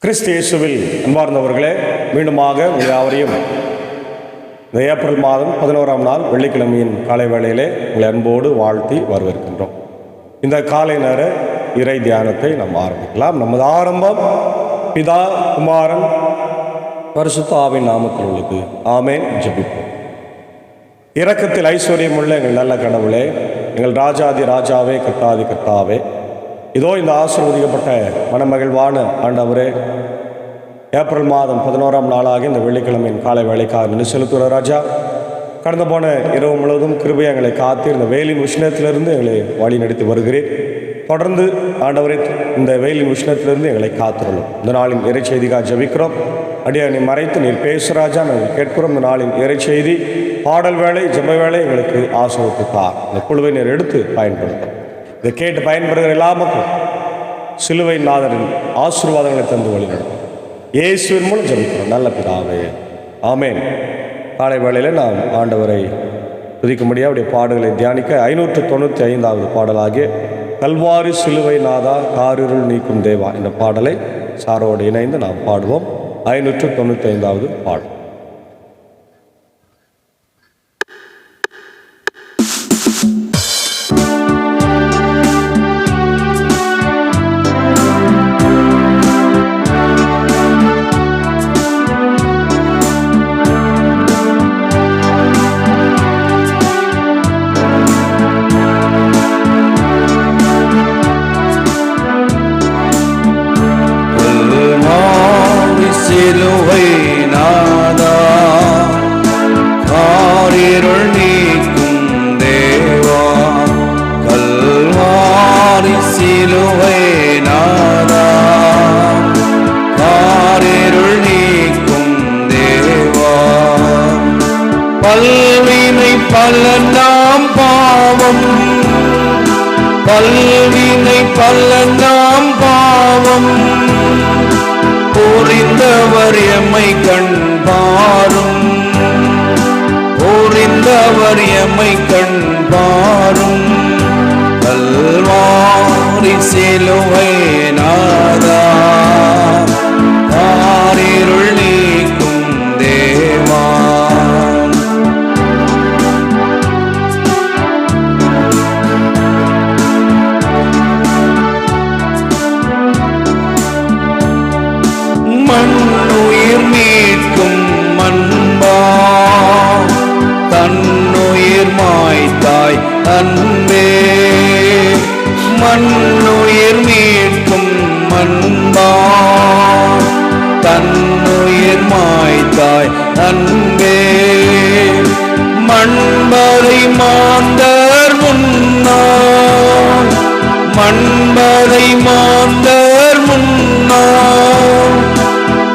கிறிஸ்து இயேசுவில் அன்பார்ந்தவர்களே, மீண்டுமாக உங்கள் யாவரையும் இந்த ஏப்ரல் மாதம் 11ஆம் நாள் வெள்ளிக்கிழமையின் காலை வேளையிலே உங்களை அன்போடு வாழ்த்தி வரவேற்கின்றோம். இந்த காலை நேர இறை தியானத்தை நாம் ஆரம்பிக்கலாம். நமது ஆரம்பம் பிதா, குமாரன், பரிசுத்த ஆவியின் நாமத்தில் உள்ளது. ஆமென். ஜெபிப்போம். இரக்கத்தில் ஐஸ்வர்யமுள்ள எங்கள் நல்ல கடவுளே, எங்கள் ராஜாதி ராஜாவே, கர்த்தாதி கர்த்தாவே, இதோ இந்த ஆசீர்வதிக்கப்பட்ட மனமகிழ்வான ஆண்டவரே, ஏப்ரல் மாதம் 11ஆம் நாளாக இந்த வெள்ளிக்கிழமையின் காலை வேலைக்காக நின்று செலுத்துகிற ராஜா, கடந்து போன இரவு முழுவதும் கிருபையை எங்களை காத்து இந்த வெயிலின் உஷ்ணத்திலிருந்து எங்களை வழி நடத்தி வருகிறேன். தொடர்ந்து ஆண்டவரே, இந்த வெயிலின் உஷ்ணத்திலிருந்து எங்களை காத்துள்ளோம். இந்த நாளின் இறை செய்திக்காக ஜெபிக்கிறோம். அடியானை மறைத்து நீர் பேசுராஜா நாங்கள் கேட்கிறோம். இந்த நாளின் இறை செய்தி, பாடல் வேலை, ஜெப வேலை எங்களுக்கு ஆசீர்வதித்தார். இந்த குழுவை நீர் எடுத்து பயன்படுத்தும். இதை கேட்டு பயன்படுகிற எல்லாமுக்கும் சிலுவை நாதரின் ஆசீர்வாதங்களை தந்து வழிநடத்தும். இயேசுவின் மூலம் ஜெபிக்கிறோம் நல்ல பிதாவே, ஆமென். காலை வேளையில் நாம் ஆண்டவரை துதிக்கும்படியாக அவருடைய பாடல்களை தியானிக்க 595வது பாடலாகிய கல்வாரி சிலுவை நாதா காரிருள் நீக்கும் தேவா என்ற பாடலை சாரோடு இணைந்து நாம் பாடுவோம். 595வது பாடல். சிலுவை நாதா காரிருள் நீக்கும் தேவா, கல்வாரி சிலுவை நாதா காரிருள் நீக்கும் தேவா, பல்வினை பல நாம் பாவம், பல்வினை பல நாம் பாவம், புரிந்தவர் எம்மை கண்பாரும், புரிந்தவர் எம்மை கண்பாரும், கல்வாரி சிலுவை நாதா காரிருள் நீக்கும் தேவா. மண்ணுயிர் மீட்கும் மண்பா, தன்னுயிர் மாய்த்தாய் அன்பே, மண்ணுயிர் மீட்கும் மண்பா, தன்னுயிர் மாய்த்தாய் அன்பே, மண்பதை மாந்தர் முன்னாள், மண்பதை மாந்தர் முன்னாள்,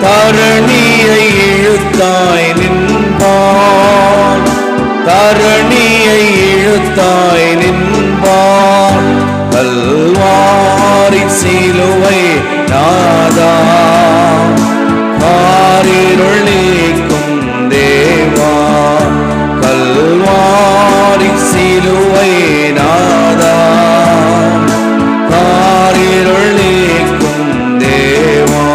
தரணியை இழுத்தாய் நின்பான், தரணியை இழுத்தாய் நின்பான், கல்வாரி சிலுவை நாதா காரிருள் நீக்கும் தேவா, கல்வாரி சிலுவை நாதா காரிருள் நீக்கும் தேவா.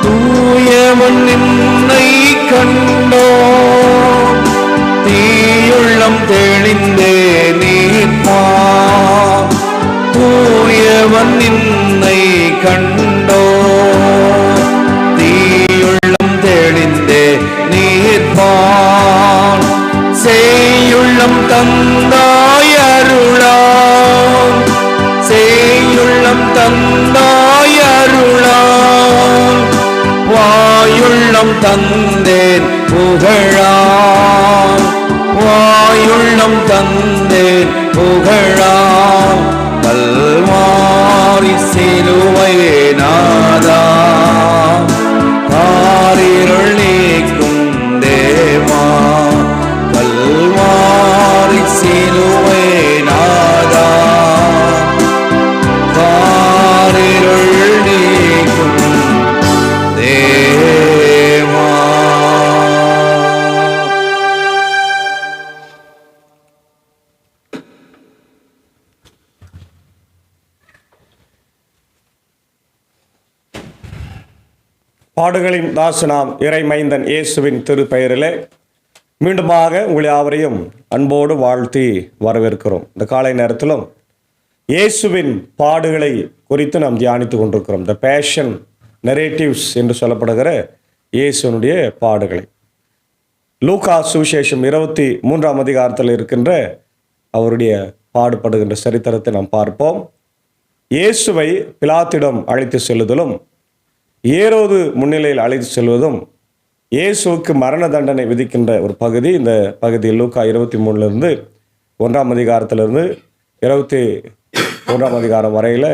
தூயவன் நின்னை கண்டோ, தீயுள்ளம் தெளிந்தே நீப்பா, தூயவன் நின்னை கண்டோ, தீயுள்ளம் தெளிந்தே நீர்ப்பான், சேயுள்ளம் தந்தாய் அருளாம், சேயுள்ளம் தந்தாய் அருளாம், வாயுள்ளம் தந்தேன் புகழாம், வாயுள்ளம் தந்தேன் புகழாம், கல்வாரி சிலுவை நாதா காரிருள் நீக்கும் தேவா, கல்வாரி சிலுவை நாதா பாடுகளின் தாசனாம் இறைமைந்தன் இயேசுவின் திருப்பெயரிலே மீண்டுமாக உங்களை யாவரையும் அன்போடு வாழ்த்தி வரவேற்கிறோம். இந்த காலை நேரத்திலும் இயேசுவின் பாடுகளை குறித்து நாம் தியானித்து கொண்டிருக்கிறோம். த பேஷன் நரேட்டிவ்ஸ் என்று சொல்லப்படுகிற இயேசுனுடைய பாடுகளை. லூக்கா சுவிசேஷம் 23ஆம் அதிகாரத்தில் இருக்கின்ற அவருடைய பாடுபடுகின்ற சரித்திரத்தை நாம் பார்ப்போம். இயேசுவை பிலாத்திடம் அழைத்து செல்லுதலும், ஏரோது முன்னிலையில் அழைத்து செல்வதும், இயேசுவுக்கு மரண தண்டனை விதிக்கின்ற ஒரு பகுதி. இந்த பகுதியில் லூக்கா 23லிருந்து 1ஆம் அதிகாரத்திலிருந்து 21ஆம் அதிகாரம் வரையில்,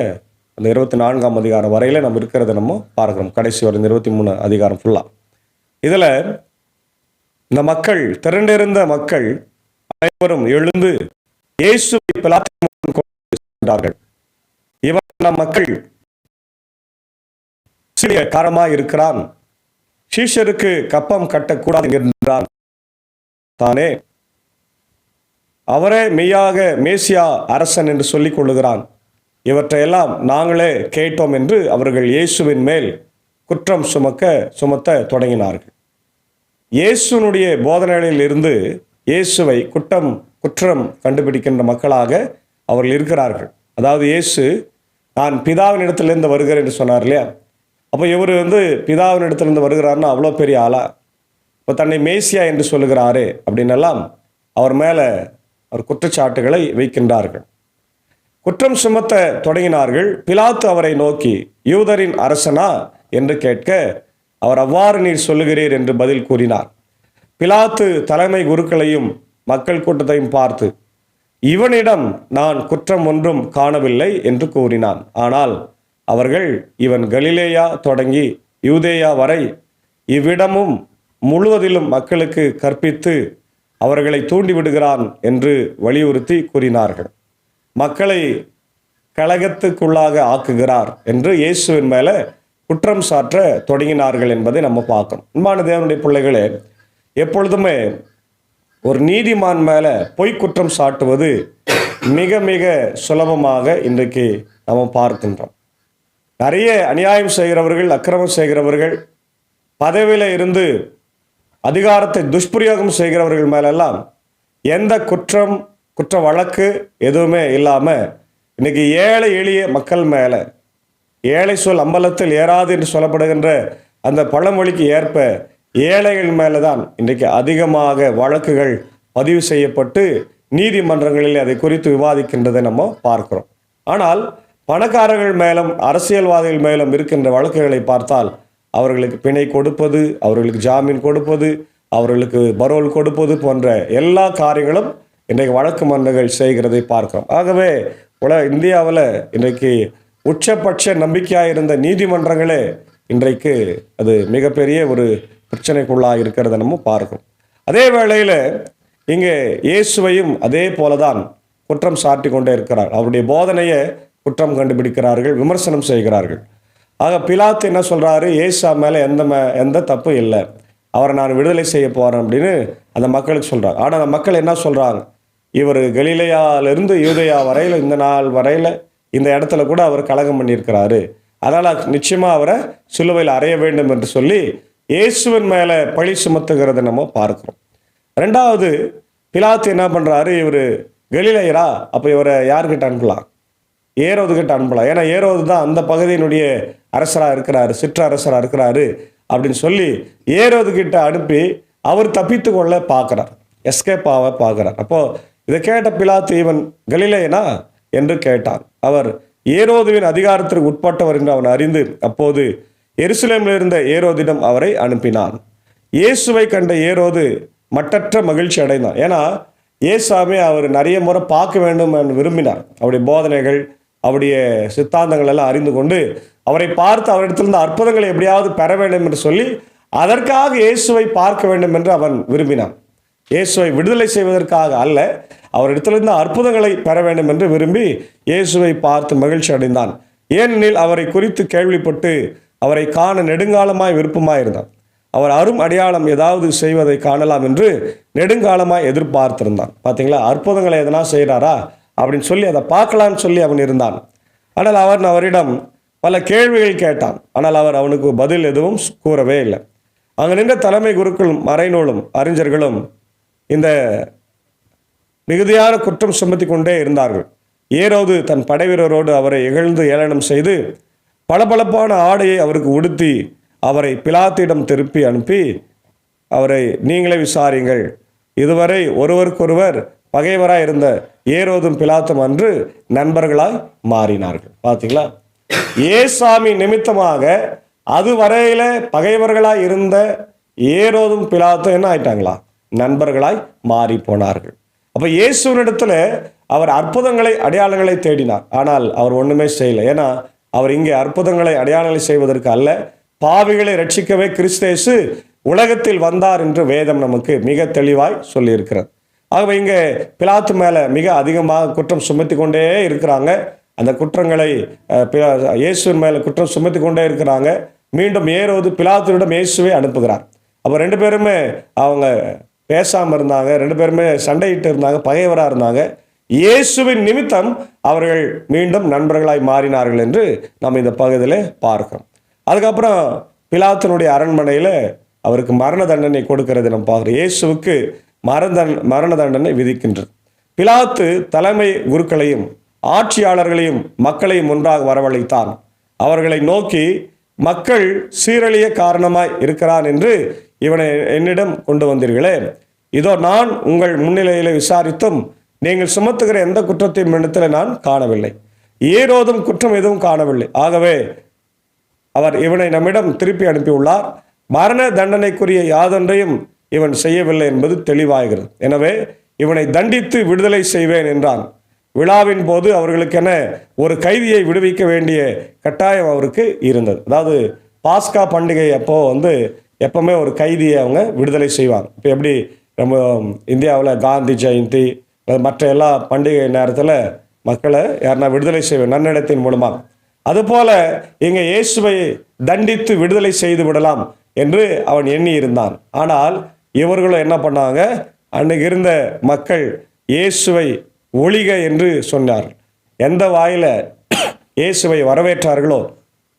அந்த 24ஆம் அதிகாரம் வரையில் நம்ம இருக்கிறத நம்ம பார்க்குறோம். கடைசி வரை 23 அதிகாரம் ஃபுல்லாக. இதில் இந்த மக்கள், திரண்டிருந்த மக்கள் அனைவரும் எழுந்து இயேசுவை பிலாத்தின் முன் கொண்டு சென்றார்கள். இவன் நம் மக்கள் காரமாய் இருக்கிறான், சீஷருக்கு கப்பம் கட்டக்கூடாது என்றான் தானே, அவரே மெய்யாக மேசியா அரசன் என்று சொல்லிக் கொள்ளுகிறான். இவற்றையெல்லாம் நாங்களே கேட்டோம் என்று அவர்கள் இயேசுவின் மேல் குற்றம் சுமத்த தொடங்கினார்கள். இயேசுனுடைய போதனைகளில் இருந்து இயேசுவை குற்றம் கண்டுபிடிக்கின்ற மக்களாக அவர்கள் இருக்கிறார்கள். அதாவது இயேசு நான் பிதாவினிடத்திலிருந்து வருகிறேன் என்று சொன்னார் இல்லையா? அப்போ இவர் பிதாவினிடத்திலிருந்து வருகிறார்னா அவ்வளோ பெரிய ஆளா? இப்போ தன்னை மேசியா என்று சொல்லுகிறாரே அப்படின்னெல்லாம் அவர் மேலே அவர் குற்றச்சாட்டுகளை வைக்கின்றார்கள். குற்றம் சுமத்த தொடங்கினார்கள். பிலாத்து அவரை நோக்கி யூதரின் அரசனா என்று கேட்க, அவர் அவ்வாறு நீர் சொல்லுகிறீர் என்று பதில் கூறினார். பிலாத்து தலைமை குருக்களையும் மக்கள் கூட்டத்தையும் பார்த்து, இவனிடம் நான் குற்றம் ஒன்றும் காணவில்லை என்று கூறினான். ஆனால் அவர்கள், இவன் கலிலேயா தொடங்கி யூதேயா வரை இவ்விடமும் முழுவதிலும் மக்களுக்கு கற்பித்து அவர்களை தூண்டிவிடுகிறான் என்று வலியுறுத்தி கூறினார்கள். மக்களை கலகத்துக்குள்ளாக ஆக்குகிறார் என்று இயேசுவின் மேலே குற்றம் சாற்ற தொடங்கினார்கள் என்பதை நம்ம பார்க்கணும். அன்பான தேவனுடைய பிள்ளைகளே, எப்பொழுதுமே ஒரு நீதிமான் மேலே பொய் குற்றம் சாட்டுவது மிக மிக சுலபமாக இன்றைக்கு நம்ம பார்க்கின்றோம். நிறைய அநியாயம் செய்கிறவர்கள், அக்கிரமம் செய்கிறவர்கள், பதவியில் இருந்து அதிகாரத்தை துஷ்பிரயோகம் செய்கிறவர்கள் மேலெல்லாம் எந்த குற்ற வழக்கு எதுவுமே இல்லாமல் இன்னைக்கு ஏழை எளிய மக்கள் மேலே, ஏழை சொல் அம்பலத்தில் ஏறாது என்று சொல்லப்படுகின்ற அந்த பழமொழிக்கு ஏற்ப ஏழைகள் மேலே தான் இன்றைக்கு அதிகமாக வழக்குகள் பதிவு செய்யப்பட்டு நீதிமன்றங்களில் அதை குறித்து விவாதிக்கின்றதை நம்ம பார்க்கிறோம். ஆனால் பணக்காரர்கள் மேலும் அரசியல்வாதிகள் மேலும் இருக்கின்ற வழக்குகளை பார்த்தால் அவர்களுக்கு பிணை கொடுப்பது, அவர்களுக்கு ஜாமீன் கொடுப்பது, அவர்களுக்கு பரோல் கொடுப்பது போன்ற எல்லா காரியங்களும் இன்றைக்கு வழக்கு மன்றங்கள் செய்கிறதை பார்க்கிறோம். ஆகவே இந்தியாவில் இன்றைக்கு உச்சபட்ச நம்பிக்கையாக இருந்த நீதிமன்றங்களே இன்றைக்கு அது மிகப்பெரிய ஒரு பிரச்சனைக்குள்ளாக இருக்கிறத நம்ம பார்க்கிறோம். அதே வேளையில் இங்கே இயேசுவையும் அதே போலதான் குற்றம் சாட்டி கொண்டே இருக்கிறார். அவருடைய போதனையை குற்றம் கண்டுபிடிக்கிறார்கள், விமர்சனம் செய்கிறார்கள். ஆக பிலாத்து என்ன சொல்கிறாரு? இயேசு மேலே எந்த தப்பும் இல்லை, அவரை நான் விடுதலை செய்ய போகிறேன் அப்படின்னு அந்த மக்களுக்கு சொல்கிறார். ஆனால் அந்த மக்கள் என்ன சொல்கிறாங்க? இவர் கலிலேயாவிலிருந்து யூதேயா வரையில், இந்த நாள் வரையில் இந்த இடத்துல கூட அவர் கலகம் பண்ணியிருக்கிறாரு, அதனால் நிச்சயமாக அவரை சிலுவையில் அறைய வேண்டும் என்று சொல்லி இயேசுவின் மேலே பழி சுமத்துகிறத நம்ம பார்க்குறோம். ரெண்டாவது, பிலாத்து என்ன பண்ணுறாரு? இவர் கலிலேயரா, அப்போ இவரை யார்கிட்ட அனுப்பலாம்? ஏரோதுகிட்ட அனுப்பலாம். ஏன்னா ஏரோது தான் அந்த பகுதியினுடைய அரசராக இருக்கிறாரு, சிற்றரசராக இருக்கிறாரு அப்படின்னு சொல்லி ஏரோதுகிட்ட அனுப்பி அவர் தப்பித்து கொள்ள பார்க்குறார், எஸ்கேப் ஆக பார்க்குறார். அப்போது இதை கேட்ட பிலாத்து, இவன் கலிலேயனா என்று கேட்டான். அவர் ஏரோதுவின் அதிகாரத்திற்கு உட்பட்டவர் என்று அவன் அறிந்து அப்போது எருசலேமில் இருந்த ஏரோதிடம் அவரை அனுப்பினான். இயேசுவை கண்ட ஏரோது மட்டற்ற மகிழ்ச்சி அடைந்தான். ஏன்னா இயேசுவை அவர் நிறைய முறை பார்க்க வேண்டும் என்று விரும்பினார். அவருடைய போதனைகள், அவருடைய சித்தாந்தங்கள் எல்லாம் அறிந்து கொண்டு அவரை பார்த்து அவரிடத்திலிருந்து அற்புதங்களை எப்படியாவது பெற வேண்டும் என்று சொல்லி அதற்காக இயேசுவை பார்க்க வேண்டும் என்று அவன் விரும்பினான். இயேசுவை விடுதலை செய்வதற்காக அல்ல, அவரிடத்திலிருந்து அற்புதங்களை பெற வேண்டும் என்று விரும்பி இயேசுவை பார்த்து மகிழ்ச்சி அடைந்தான். ஏனெனில் அவரை குறித்து கேள்விப்பட்டு அவரை காண நெடுங்காலமாய் விருப்பமாய் இருந்தான். அவர் அரும் அடையாளம் ஏதாவது செய்வதை காணலாம் என்று நெடுங்காலமாய் எதிர்பார்த்திருந்தான். பார்த்தீங்களா, அற்புதங்களை எதனா செய்கிறாரா அப்படின்னு சொல்லி அதை பார்க்கலான்னு சொல்லி அவன் இருந்தான். ஆனால் அவரிடம் பல கேள்விகள் கேட்டான். ஆனால் அவர் அவனுக்கு பதில் எதுவும் கூறவே இல்லை. அங்கே நின்ற தலைமை குருக்களும் மறைநூலும் அறிஞர்களும் இந்த மிகுதியான குற்றம் சுமத்தி கொண்டே இருந்தார்கள். ஏரோது தன் படைவீரரோடு அவரை இகழ்ந்து ஏளனம் செய்து பளபளப்பான ஆடையை அவருக்கு உடுத்தி அவரை பிலாத்திடம் திருப்பி அனுப்பி அவரை நீங்களே விசாரிங்கள், இதுவரை ஒருவருக்கொருவர் பகைவராய் இருந்த ஏரோதும் பிலாத்தும் அன்று நண்பர்களாய் மாறினார்கள். பார்த்தீங்களா, ஏசாமி நிமித்தமாக அதுவரையில பகைவர்களாய் இருந்த ஏரோதும் பிலாத்தும் என்ன ஆயிட்டாங்களா? நண்பர்களாய் மாறி போனார்கள். அப்ப இயேசுவினிடத்துல அவர் அற்புதங்களை அடையாளங்களை தேடினார். ஆனால் அவர் ஒண்ணுமே செய்யலை. ஏன்னா அவர் இங்கே அற்புதங்களை அடையாளங்களை செய்வதற்கு அல்ல, பாவிகளை ரட்சிக்கவே கிறிஸ்து உலகத்தில் வந்தார் என்று வேதம் நமக்கு மிக தெளிவாய் சொல்லியிருக்கிறது. ஆகவே இங்கே பிலாத்து மேலே மிக அதிகமாக குற்றம் சுமத்தி கொண்டே இருக்கிறாங்க. அந்த குற்றங்களை இயேசுவின் மேலே குற்றம் சுமத்தி கொண்டே இருக்கிறாங்க. மீண்டும் ஏரோது பிலாத்துவிடம் இயேசுவை அனுப்புகிறார். அப்போ ரெண்டு பேருமே அவங்க பேசாமல் இருந்தாங்க, ரெண்டு பேருமே சண்டையிட்டு இருந்தாங்க, பகைவராக இருந்தாங்க. இயேசுவின் நிமித்தம் அவர்கள் மீண்டும் நண்பர்களாய் மாறினார்கள் என்று நாம் இந்த பகுதியில் பார்க்கிறோம். அதுக்கப்புறம் பிலாத்தினுடைய அரண்மனையில் அவருக்கு மரண தண்டனை கொடுக்கிறது நம்ம பார்க்குறோம். இயேசுவுக்கு மரண தண்டனை விதிக்கின்றது. பிலாத்து தலைமை குருக்களையும் ஆட்சியாளர்களையும் மக்களையும் ஒன்றாக வரவழைத்தான். அவர்களை நோக்கி, மக்கள் சீரழிய காரணமாய் இருக்கிறான் என்று இவனை என்னிடம் கொண்டு வந்தீர்களே, இதோ நான் உங்கள் முன்னிலையில் விசாரித்தும் நீங்கள் சுமத்துகிற எந்த குற்றத்தையும் இடத்தில் நான் காணவில்லை, ஏரோதும் குற்றம் எதுவும் காணவில்லை. ஆகவே அவர் இவனை நம்மிடம் திருப்பி அனுப்பியுள்ளார். மரண தண்டனைக்குரிய யாதொன்றையும் இவன் செய்யவில்லை என்பது தெளிவாகிறது. எனவே இவனை தண்டித்து விடுதலை செய்வேன் என்றான். விழாவின் போது அவர்களுக்கென ஒரு கைதியை விடுவிக்க வேண்டிய கட்டாயம் அவருக்கு இருந்தது. அதாவது பாஸ்கா பண்டிகை அப்போ எப்பவுமே ஒரு கைதியை அவங்க விடுதலை செய்வாங்க. இப்போ எப்படி நம்ம இந்தியாவில் காந்தி ஜெயந்தி மற்ற எல்லா பண்டிகை நேரத்தில் மக்களை யாருன்னா விடுதலை செய்வேன் நன்னடத்தின் மூலமாக, அதுபோல இங்கே இயேசுவை தண்டித்து விடுதலை செய்து விடலாம் என்று அவன் எண்ணி இருந்தான். ஆனால் இவர்களும் என்ன பண்ணாங்க, அன்னைக்கு இருந்த மக்கள் இயேசுவை ஒழிக என்று சொன்னார். எந்த வாயில இயேசுவை வரவேற்றார்களோ,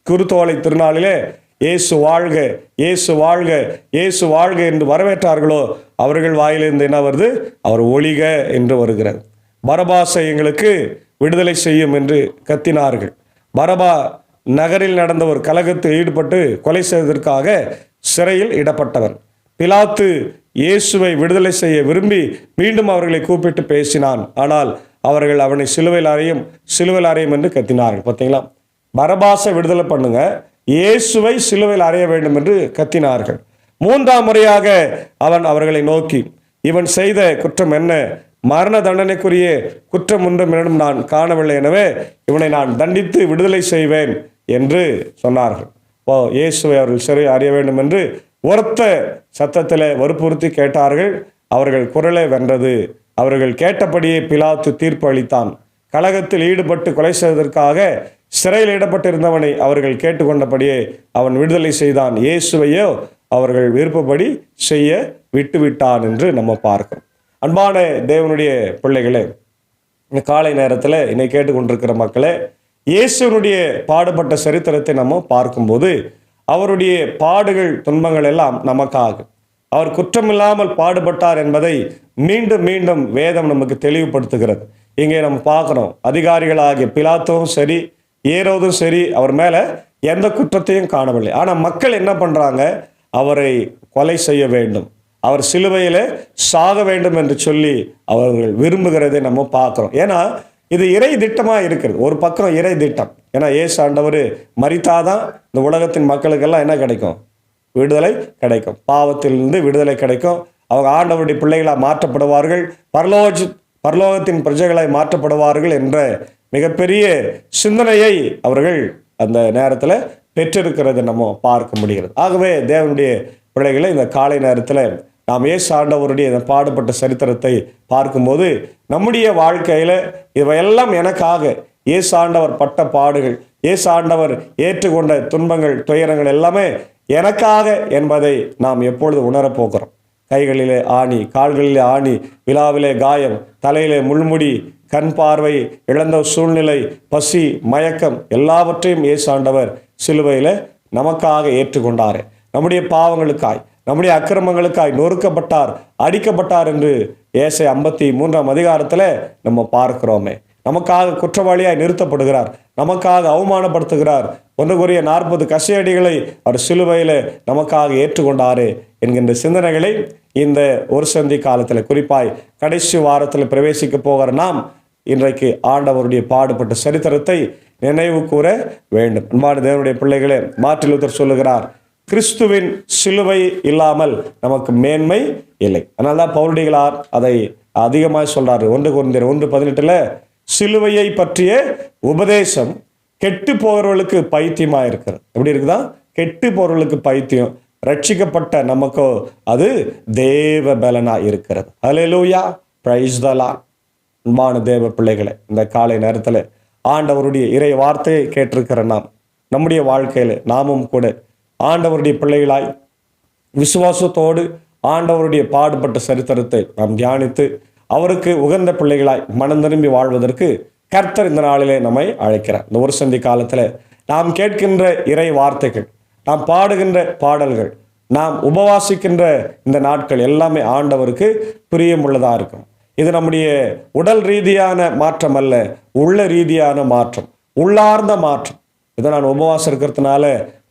குருத்தோலை திருநாளிலே இயேசு வாழ்க, இயேசு வாழ்க, இயேசு வாழ்க என்று வரவேற்றார்களோ, அவர்கள் வாயிலிருந்து என்ன வருது, அவர் ஒழிக என்று வருகிறது. பரபாசை எங்களுக்கு விடுதலை செய்யும் என்று கத்தினார்கள். பரபா நகரில் நடந்த ஒரு கலகத்தில் ஈடுபட்டு கொலை செய்வதற்காக சிறையில் இடப்பட்டவன். பிலாத்து இயேசுவை விடுதலை செய்ய விரும்பி மீண்டும் அவர்களை கூப்பிட்டு பேசினான். ஆனால் அவர்கள் அவனை சிலுவையில் அறையும் என்று கத்தினார்கள். பார்த்தீங்களா, பரபாசை விடுதலை பண்ணுங்க, இயேசுவை சிலுவையில் அறைய வேண்டும் என்று கத்தினார்கள். மூன்றாம் முறையாக அவன் அவர்களை நோக்கி, இவன் செய்த குற்றம் என்ன, மரண தண்டனைக்குரிய குற்றம் ஒன்றும் என்னிடம் நான் காணவில்லை, எனவே இவனை நான் தண்டித்து விடுதலை செய்வேன் என்று சொன்னார்கள். இயேசுவை அவர்கள் சிறை அறிய வேண்டும் என்று உரத்த சத்தத்தில் வற்புறுத்தி கேட்டார்கள். அவர்கள் குரலை வென்றது. அவர்கள் கேட்டபடியே பிலாத்து தீர்ப்பு அளித்தான். கலகத்தில் ஈடுபட்டு கொலை செய்வதற்காக சிறையில் இடப்பட்டிருந்தவனை அவர்கள் கேட்டுக்கொண்டபடியே அவன் விடுதலை செய்தான். இயேசுவையோ அவர்கள் விருப்பப்படி செய்ய விட்டுவிட்டான் என்று நம்ம பார்க்கிறோம். அன்பான தேவனுடைய பிள்ளைகளே, இந்த காலை நேரத்தில் என்னை கேட்டுக்கொண்டிருக்கிற மக்களே, இயேசுனுடைய பாடுபட்ட சரித்திரத்தை நம்ம பார்க்கும்போது அவருடைய பாடுகள் துன்பங்கள் எல்லாம் நமக்காக, அவர் குற்றமில்லாமல் பாடுபட்டார் என்பதை மீண்டும் மீண்டும் வேதம் நமக்கு தெளிவுபடுத்துகிறது. இங்கே நம்ம பார்க்குறோம், அதிகாரிகளாகிய பிலாத்தும் சரி ஏரோதும் சரி அவர் மேலே எந்த குற்றத்தையும் காணவில்லை. ஆனால் மக்கள் என்ன பண்ணுறாங்க, அவரை கொலை செய்ய வேண்டும், அவர் சிலுவையில் சாக வேண்டும் என்று சொல்லி அவர்கள் விரும்புகிறதை நம்ம பார்க்குறோம். ஏன்னா இது இறை திட்டமாக இருக்கிறது. ஒரு பக்கம் இறை திட்டம். ஏன்னா இயேசு ஆண்டவர் மரித்தாதான் இந்த உலகத்தின் மக்களுக்கெல்லாம் என்ன கிடைக்கும், விடுதலை கிடைக்கும், பாவத்திலிருந்து விடுதலை கிடைக்கும். அவங்க ஆண்டவருடைய பிள்ளைகளாக மாற்றப்படுவார்கள், பரலோகத்தின் பிரஜைகளாய் மாற்றப்படுவார்கள் என்ற மிகப்பெரிய சிந்தனையை அவர்கள் அந்த நேரத்தில் பெற்றிருக்கிறத நம்ம பார்க்க முடிகிறது. ஆகவே தேவனுடைய பிள்ளைகளை இந்த காலை நேரத்தில் நாம் இயேசு ஆண்டவருடைய இந்த பாடுபட்ட சரித்திரத்தை பார்க்கும்போது நம்முடைய வாழ்க்கையில் இவையெல்லாம் எனக்காக இயேசு ஆண்டவர் பட்ட பாடுகள், இயேசு ஆண்டவர் ஏற்றுக்கொண்ட துன்பங்கள் துயரங்கள் எல்லாமே எனக்காக என்பதை நாம் எப்பொழுது உணரப்போகிறோம். கைகளிலே ஆணி, கால்களிலே ஆணி, விழாவிலே காயம், தலையிலே முள்முடி, கண் பார்வை இழந்த சூழ்நிலை, பசி, மயக்கம் எல்லாவற்றையும் இயேசு ஆண்டவர் சிலுவையில் நமக்காக ஏற்றுக்கொண்டார். நம்முடைய பாவங்களுக்காய், நம்முடைய அக்கிரமங்களுக்காய் நொறுக்கப்பட்டார், அடிக்கப்பட்டார் என்று ஏசாயா 53ஆம் அதிகாரத்தில் நம்ம பார்க்கிறோமே. நமக்காக குற்றவாளியாய் நிறுத்தப்படுகிறார், நமக்காக அவமானப்படுத்துகிறார். 1 கொரிந்தியர் 40 கசையடிகளை அவர் சிலுவையில் நமக்காக ஏற்றுக்கொண்டாரு என்கின்ற சிந்தனைகளை இந்த ஒரு சந்தி காலத்தில், குறிப்பாய் கடைசி வாரத்தில் பிரவேசிக்க போகிற நாம் இன்றைக்கு ஆண்டவருடைய பாடுபட்ட சரித்திரத்தை நினைவு கூற வேண்டும். அன்பான தேவனுடைய பிள்ளைகளே, மார்ட்டின் லூத்தர் சொல்லுகிறார், கிறிஸ்துவின் சிலுவை இல்லாமல் நமக்கு மேன்மை இல்லை. அதனால்தான் பவுலடிகளார் அதை அதிகமாக சொல்றாரு. 1 கொரிந்தியர் 1:18 சிலுவையை பற்றிய உபதேசம் கெட்டு போகிறவர்களுக்கு பைத்தியமா இருக்கிறது. எப்படி இருக்குதா? கெட்டு போறவர்களுக்கு பைத்தியம், ரட்சிக்கப்பட்ட நமக்கோ அது தேவ பலனா இருக்கிறது. அல்லேலூயா, பிரைஸ் தி லார்ட். அன்பான தேவ பிள்ளைகளை, இந்த காலை நேரத்தில் ஆண்டவருடைய இறை வார்த்தையை கேட்டிருக்கிற நாம், நம்முடைய வாழ்க்கையில் நாமும் கூட ஆண்டவருடைய பிள்ளைகளாய் விசுவாசத்தோடு ஆண்டவருடைய பாடுபட்ட சரித்திரத்தை நாம் தியானித்து அவருக்கு உகந்த பிள்ளைகளாய் மனம் திரும்பி வாழ்வதற்கு கர்த்தர் இந்த நாளிலே நம்மை அழைக்கிறார். இந்த ஒரு சந்தி காலத்தில் நாம் கேட்கின்ற இறை வார்த்தைகள், நாம் பாடுகின்ற பாடல்கள், நாம் உபவாசிக்கின்ற இந்த நாட்கள் எல்லாமே ஆண்டவருக்கு பிரியமுள்ளதாக இருக்கும். இது நம்முடைய உடல் ரீதியான மாற்றம் அல்ல, உள்ள ரீதியான மாற்றம், உள்ளார்ந்த மாற்றம். இதை நான் உபவாசம் இருக்கிறதுனால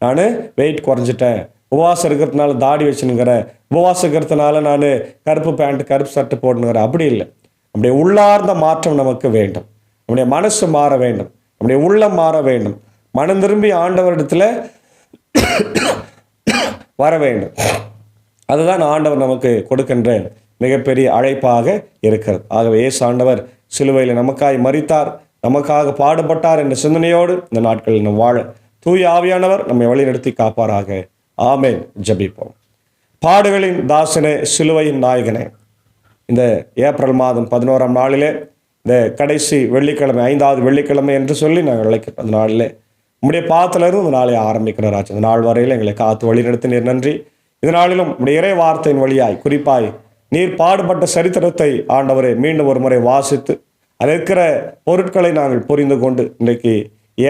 நான் வெயிட் குறைஞ்சிட்டேன், உபவாசம் இருக்கிறதுனால தாடி வச்சுனுங்கிறேன், உபவாசம் இருக்கிறதுனால நான் கருப்பு பேண்ட் கருப்பு சட்டை போடணுங்கிறேன். அப்படி இல்லை. நம்முடைய உள்ளார்ந்த மாற்றம் நமக்கு வேண்டும். நம்முடைய மனசு மாற வேண்டும், நம்முடைய உள்ளம் மாற வேண்டும், மனம் திரும்பி ஆண்டவரிடத்தில் வர வேண்டும். அதுதான் ஆண்டவர் நமக்கு கொடுக்கின்ற மிகப்பெரிய அழைப்பாக இருக்கிறது. ஆகவே இயேசு ஆண்டவர் சிலுவையில் நமக்காய் மரித்தார், நமக்காக பாடுபட்டார் என்ற சிந்தனையோடு இந்த நாட்களில் நாம் வாழ தூய ஆவியானவர் நம்மை வழிநடத்தி காப்பாராக. ஆமென். ஜெபிப்போம். பாடுகளின் தாசனே, சிலுவையின் நாயகனே, இந்த ஏப்ரல் மாதம் 11ஆம் நாளிலே, இந்த கடைசி வெள்ளிக்கிழமை, 5வது வெள்ளிக்கிழமை என்று சொல்லி நாங்கள் அழைக்கிறோம். அந்த நாளிலே உம்முடைய பாத்திலிருந்து இந்த நாளை ஆரம்பிக்கிறோம் ராஜா. இந்த நாள் வரையில் எங்களை காத்து வழி நடத்தினீர், நன்றி. இந்த நாளிலும் உம்முடைய இறை வார்த்தையின் வழியாய், குறிப்பாய் நீர் பாடுபட்ட சரித்திரத்தை ஆண்டவரை மீண்டும் ஒரு முறை வாசித்து அதில் இருக்கிற பொருட்களை நாங்கள் புரிந்து கொண்டு, இன்றைக்கு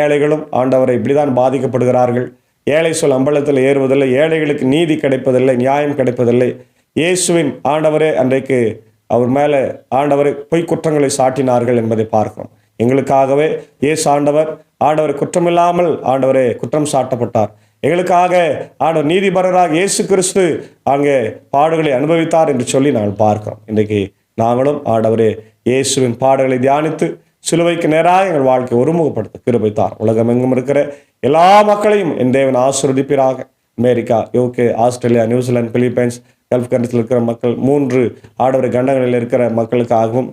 ஏழைகளும் ஆண்டவரை இப்படிதான் பாதிக்கப்படுகிறார்கள். ஏழை சொல் அம்பலத்தில் ஏறுவதில்லை, ஏழைகளுக்கு நீதி கிடைப்பதில்லை, நியாயம் கிடைப்பதில்லை. இயேசுவின் ஆண்டவரே அன்றைக்கு அவர் மேலே ஆண்டவரை பொய் குற்றங்களை சாட்டினார்கள் என்பதை பார்க்கிறோம். எங்களுக்காகவே இயேசு ஆண்டவர் குற்றமில்லாமல் ஆண்டவரே குற்றம் சாட்டப்பட்டார். எங்களுக்காக ஆண்டவர் நீதிபரராக இயேசு கிறிஸ்து அங்கே பாடுகளை அனுபவித்தார் என்று சொல்லி நாங்கள் பார்க்கிறோம். இன்றைக்கு நாங்களும் ஆண்டவரே இயேசுவின் பாடுகளை தியானித்து சிலுவைக்கு நேராக எங்கள் வாழ்க்கையை ஒருமுகப்படுத்த கிருபை தார். உலகம் எங்கும் இருக்கிற எல்லா மக்களையும் என் தேவன் ஆசீர்வதிப்பீராக. America, UK, Australia, New Zealand, Philippines, gulf கண்ட்ரியில் இருக்கிற மக்கள், 3 ஆண்டவரை கண்டங்களில் இருக்கிற மக்களுக்காகவும்,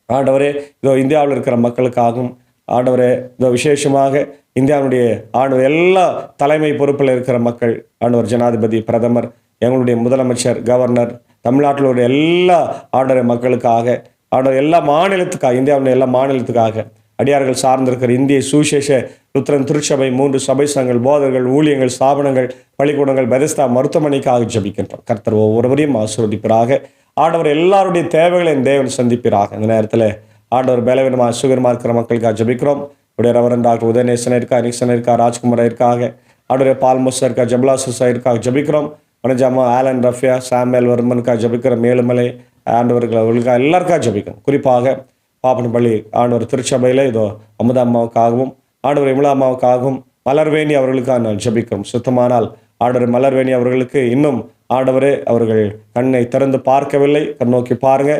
ஆண்டவரே இதோ இந்தியாவில் இருக்கிற மக்களுக்காகவும், ஆண்டவரே இதோ விசேஷமாக இந்தியாவுடைய ஆண்டவர் எல்லா தலைமை பொறுப்பில் இருக்கிற மக்கள், ஆண்டவர் ஜனாதிபதி, பிரதமர், எங்களுடைய முதலமைச்சர், கவர்னர், தமிழ்நாட்டில் உள்ள எல்லா ஆண்டவரை மக்களுக்காக, ஆண்டவர் எல்லா மாநிலத்துக்காக, இந்தியாவுடைய எல்லா மாநிலத்துக்காக, அடியார்கள் சார்ந்திருக்கிற இந்திய சுவிசேஷ லுத்திரன் திருச்சபை, 3 சபை சங்கங்கள், போதர்கள், ஊழியங்கள், ஸ்தாபனங்கள், பள்ளிக்கூடங்கள், பெதஸ்தா மருத்துவமனைக்காக ஜெபிக்கின்றோம். கர்த்தர் ஒவ்வொருவரையும் ஆசீர்வதிப்பீராக. ஆண்டவர் எல்லாருடைய தேவைகளை என் தேவன் சந்திப்பீராக. இந்த நேரத்தில் ஆண்டவர் பலவீனமாக சுகரமாக இருக்கிற மக்களுக்காக ஜெபிக்கிறோம். உடைய ரெவரண்ட் டாக்டர் உதயநேசன் இருக்கா, நிக்சன் இருக்கா, ராஜ்குமார் இருக்காக, ஆண்டவர் பால்மோஸ் இருக்கா, ஜபலாசுசா இருக்காக ஜெபிக்கிறோம். மனஜாமா, ஆலன் ரஃபியா, சாமுவேல் வர்மனுக்காக ஜெபிக்கிறோம். மேலுமலை ஆண்டவர்களுக்காக எல்லாருக்காக ஜெபிக்கிறோம். குறிப்பாக பாப்பனப்பள்ளி ஆண்டவர் திருச்சபையில் இதோ அமுதா அம்மாவுக்காகவும், ஆண்டவர் இமலா அம்மாவுக்காகவும், மலர்வேணி அவர்களுக்காக நான் ஜெபிக்கிறோம். சுத்தமானால் ஆண்டவர் மலர்வேணி அவர்களுக்கு இன்னும் ஆண்டவரே அவர்கள் கண்ணை திறந்து பார்க்கவில்லை, கண்ணோக்கி பாருங்க,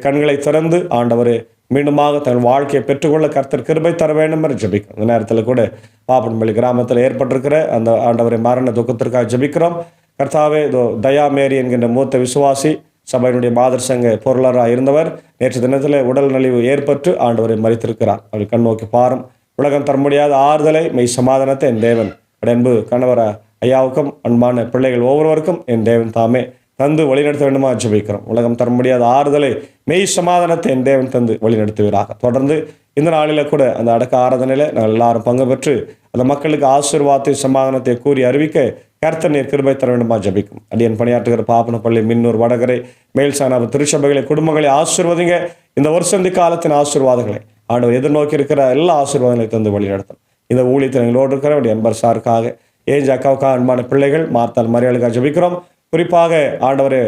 கண்களை திறந்து ஆண்டவரே மீண்டுமாக தன் வாழ்க்கையை பெற்றுக்கொள்ள கர்த்தர் கிருபை தர வேண்டும் என்று ஜெபிக்கிறோம். இந்த நேரத்தில் கூட பாப்பனப்பள்ளி கிராமத்தில் ஏற்பட்டிருக்கிற அந்த ஆண்டவரை மரண துக்கத்திற்காக ஜெபிக்கிறோம். கர்த்தாவே இதோ தயா மேரி என்கின்ற மூத்த விசுவாசி, சபையினுடைய மாதர் சங்க பொருளாளராக இருந்தவர், நேற்று தினத்தில் உடல் நலிவு ஏற்பட்டு ஆண்டவரை மறித்திருக்கிறார். அவர்கள் கண்ணோக்கி பாரும். உலகம் தர முடியாத ஆறுதலை, மெய் சமாதானத்தை என் தேவன் அன்பு கணவர ஐயாவுக்கும் அன்பான பிள்ளைகள் ஒவ்வொருவருக்கும் என் தேவன் தாமே தந்து வழிநடத்த வேண்டுமா ஜெபிக்கிறோம். உலகம் தர முடியாத ஆறுதலை, மெய் சமாதானத்தை என் தேவன் தந்து வழிநடத்துவீராக. தொடர்ந்து இந்த நாளில் கூட அந்த அடக்க ஆராதனையில் நாங்கள் எல்லாரும் பங்கு பெற்று அந்த மக்களுக்கு ஆசீர்வாதத்தை சமாதானத்தை கூறி அறிவிக்க கர்த்தர் நீர் கிருபை தர வேண்டுமா ஜபிக்கும். அடியன் பணியாற்றுகிற பாப்பனப்பள்ளி, மின்னூர், வடகரை, மேல்சானாபு திருச்சபைகளை, குடும்பங்களை ஆசீர்வதிங்க. இந்த வருஷந்தி காலத்தின் ஆசீர்வாதங்களை ஆண்டவர் எதிர்நோக்கி இருக்கிற எல்லா ஆசீர்வாதங்களை தந்து வழி நடத்தும். இந்த ஊழியத்தில் எங்களோடு இருக்கிற அவருடைய அன்பர் சாருக்காக, ஏஜ் அக்காவுக்காக, அன்பான பிள்ளைகள் மார்த்தால் மரியாளுக்காக ஜபிக்கிறோம். குறிப்பாக ஆண்டவரே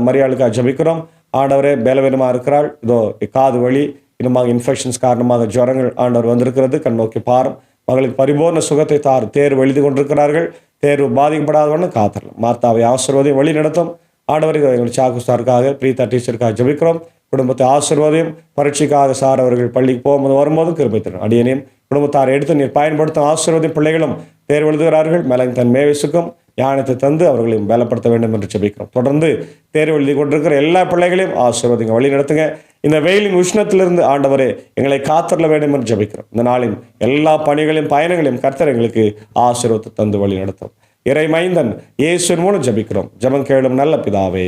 மரியாளுக்காக ஜபிக்கிறோம். ஆண்டவரே பலவீனமாக இருக்கிறாள், இதோ காது வலி, இன்னுமாக இன்ஃபெக்ஷன்ஸ் காரணமாக ஜுரங்கள் ஆண்டவர் வந்திருக்கிறது, கண் நோக்கி பாரும். மகளுக்கு பரிபூர்ண சுகத்தை தார். தேர்வு எழுதி கொண்டிருக்கிறார்கள், தேர்வு பாதிக்கப்படாதவன்னு காத்திரலாம். மார்த்தாவை ஆசீர்வாதம் வழி நடத்தும். ஆண்டவரை எங்கள் சாக்கு சாருக்காக, பிரீதா டீச்சருக்காக ஜபிக்கிறோம். குடும்பத்தை ஆசீர்வாதம். பரீட்சைக்காக சார் அவர்கள் பள்ளிக்கு போகும்போது வரும்போதும் கிருபை தரும். அடியனையும் குடும்பத்தாரை எடுத்து நீர் பயன்படுத்தும் ஆசீர்வாதம். பிள்ளைகளும் தேர்வு எழுதுகிறார்கள், மேலன் தன் மேவிசுக்கும் ஞானத்தை தந்து அவர்களையும் பலப்படுத்த வேண்டும் என்று ஜெபிக்கிறோம். தொடர்ந்து தேர்வு எழுதி கொண்டிருக்கிற எல்லா பிள்ளைகளையும் ஆசீர்வாதங்க, வழி நடத்துங்க. இந்த வெயிலின் உஷ்ணத்திலிருந்து ஆண்டவரே எங்களை காத்தரல வேண்டும் என்று ஜெபிக்கிறோம். இந்த நாளின் எல்லா பணிகளையும் பயணங்களையும் கர்த்தர் எங்களுக்கு ஆசீர்வாதத்தை தந்து வழி நடத்தும். இறை மைந்தன் இயேசுவின் மூலம் ஜெபிக்கிறோம். ஜெபம் கேளும் நல்ல பிதாவே,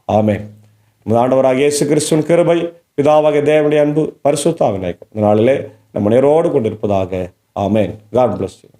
ஆமென். ஆண்டவராக இயேசு கிறிஸ்துவின் கிருபை, பிதாவாக தேவனுடைய அன்பு, பரிசுத்த ஆவியானவர் இந்த நாளிலே நம்ம நேரோடு கொண்டிருப்பதாக. ஆமென். God bless you.